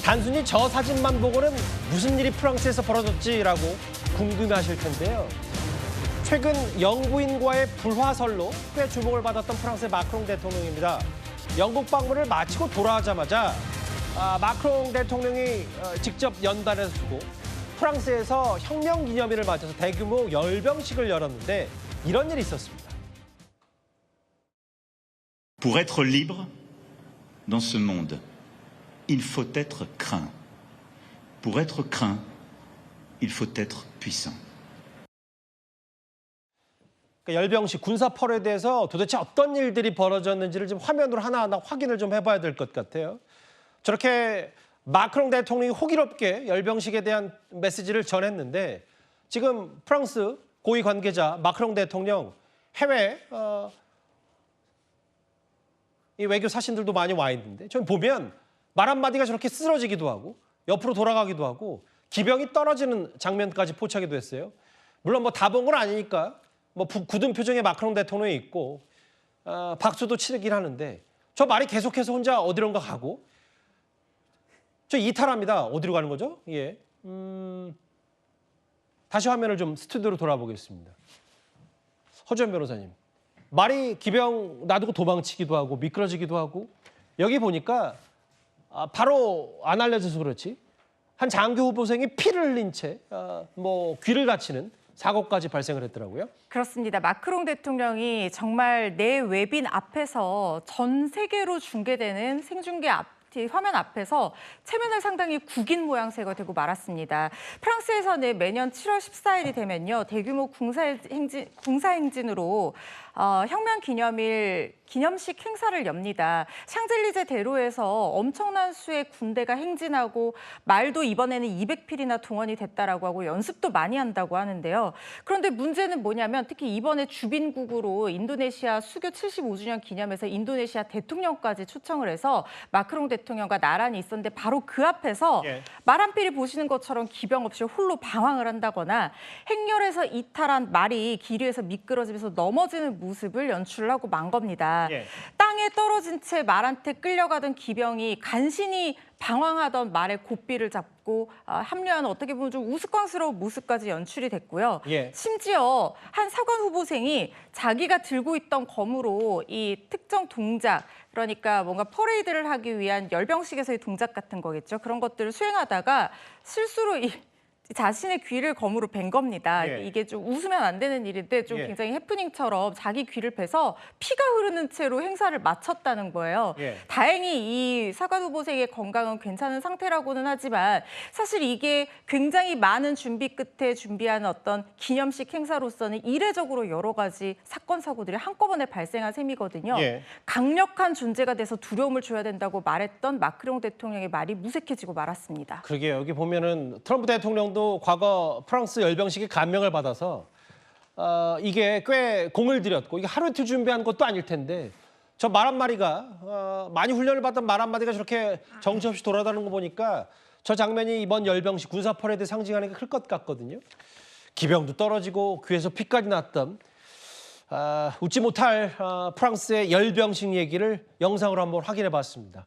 단순히 저 사진만 보고는 무슨 일이 프랑스에서 벌어졌지라고 궁금해하실 텐데요. 최근 영부인과의 불화설로 꽤 주목을 받았던 프랑스의 마크롱 대통령입니다. 영국 방문을 마치고 돌아오자마자 마크롱 대통령이 직접 연단을 두고 프랑스에서 혁명기념일을 맞아서 대규모 열병식을 열었는데 이런 일이 있었습니다. Pour être libre dans ce monde, il faut être craint. Pour être craint, il faut être puissant. 열병식 군사 퍼레이드에서 도대체 어떤 일들이 벌어졌는지를 좀 화면으로 하나하나 확인을 좀 해봐야 될 것 같아요. 저렇게 마크롱 대통령이 호기롭게 열병식에 대한 메시지를 전했는데 지금 프랑스 고위 관계자 마크롱 대통령 해외 이 외교 사신들도 많이 와 있는데 좀 보면 말 한마디가 저렇게 쓰러지기도 하고 옆으로 돌아가기도 하고 기병이 떨어지는 장면까지 포착이 됐어요. 물론 뭐 다 본 건 아니니까 뭐 굳은 표정의 마크롱 대통령이 있고 박수도 치르긴 하는데 저 말이 계속해서 혼자 어디론가 가고 저 이탈합니다. 어디로 가는 거죠? 예. 다시 화면을 좀 스튜디오로 돌아보겠습니다. 허주연 변호사님. 말이 기병 놔두고 도망치기도 하고 미끄러지기도 하고 여기 보니까 바로 안 알려져서 그렇지 한 장교 후보생이 피를 흘린 채 뭐 귀를 다치는 사고까지 발생을 했더라고요. 그렇습니다. 마크롱 대통령이 정말 내 외빈 앞에서 전 세계로 중계되는 생중계 화면 앞에서 체면을 상당히 구긴 모양새가 되고 말았습니다. 프랑스에서는 매년 7월 14일이 되면요. 대규모 군사행진으로 혁명기념일 기념식 행사를 엽니다. 샹젤리제 대로에서 엄청난 수의 군대가 행진하고 말도 이번에는 200필이나 동원이 됐다라고 하고 연습도 많이 한다고 하는데요. 그런데 문제는 뭐냐면 특히 이번에 주빈국으로 인도네시아 수교 75주년 기념해서 인도네시아 대통령까지 초청을 해서 마크롱 대통령과 나란히 있었는데 바로 그 앞에서 말 한 필이 보시는 것처럼 기병 없이 홀로 방황을 한다거나 행렬에서 이탈한 말이 길 위에서 미끄러지면서 넘어지는 모습을 연출하고 만 겁니다. 땅에 떨어진 채 말한테 끌려가던 기병이 간신히 방황하던 말의 고삐를 잡고 합류하는 어떻게 보면 좀 우스꽝스러운 모습까지 연출이 됐고요. 심지어 한 사관 후보생이 자기가 들고 있던 검으로 이 특정 동작, 그러니까 뭔가 퍼레이드를 하기 위한 열병식에서의 동작 같은 거겠죠. 그런 것들을 수행하다가 실수로 자신의 귀를 검으로 벤 겁니다. 이게 좀 웃으면 안 되는 일인데 좀 굉장히 해프닝처럼 자기 귀를 베서 피가 흐르는 채로 행사를 마쳤다는 거예요. 다행히 이 사관 후보생의 건강은 괜찮은 상태라고는 하지만 사실 이게 굉장히 많은 준비 끝에 준비한 어떤 기념식 행사로서는 이례적으로 여러 가지 사건, 사고들이 한꺼번에 발생한 셈이거든요. 강력한 존재가 돼서 두려움을 줘야 된다고 말했던 마크롱 대통령의 말이 무색해지고 말았습니다. 그러게요. 여기 보면은 트럼프 대통령도 과거 프랑스 열병식에 감명을 받아서 이게 꽤 공을 들였고 이게 하루 이틀 준비한 것도 아닐 텐데 저 말 한마디가 많이 훈련을 받던 말 한마디가 저렇게 정신없이 돌아다니는 거 보니까 저 장면이 이번 열병식 군사 퍼레이드 상징하는 게 클 것 같거든요. 기병도 떨어지고 귀에서 피까지 났던 웃지 못할 프랑스의 열병식 얘기를 영상으로 한번 확인해 봤습니다.